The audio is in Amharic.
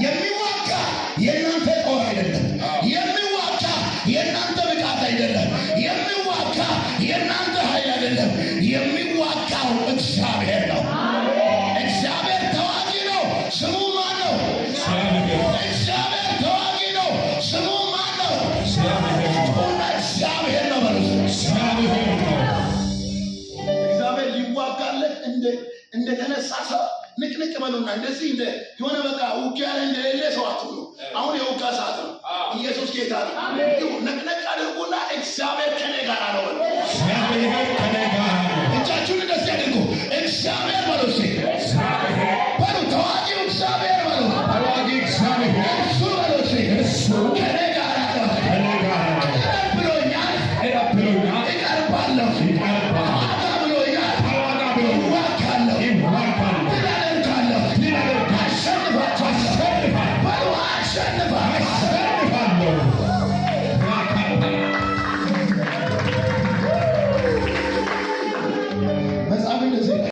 የሚዋጋ የእናንተ ጦር አይደለም። የሚዋጋ የእናንተ ብቃት አይደለም። የሚዋጋ የእናንተ ኃይል አይደለም። የሚዋጋው እግዚአብሔር ነው። እግዚአብሔር ተዋጊ ነው። ስሙ ማን ነው? እግዚአብሔር ተዋጊ ነው። ስሙ ማን ነው? እግዚአብሔር ነው ማለት ነው። እግዚአብሔር ሊዋጋለት እንደተነሳ ሰው ንቅንቅ በሉና እንደዚህ እንደ የሆነ በቃ ውጊያ ላይ እንደሌለ ሰው አትሁኑ። አሁን የውጊያ ሰዓት ነው። ኢየሱስ ጌታ ነው። ነቅነቅ አድርጉና እግዚአብሔር ከኔ ጋር ነው በሉ። እግዚአብሔር ከኔ ጋር ነው። እጃችሁን እንደዚህ አድርጉ። እግዚአብሔር በሉ። በሉ ተዋጊው እግዚአብሔር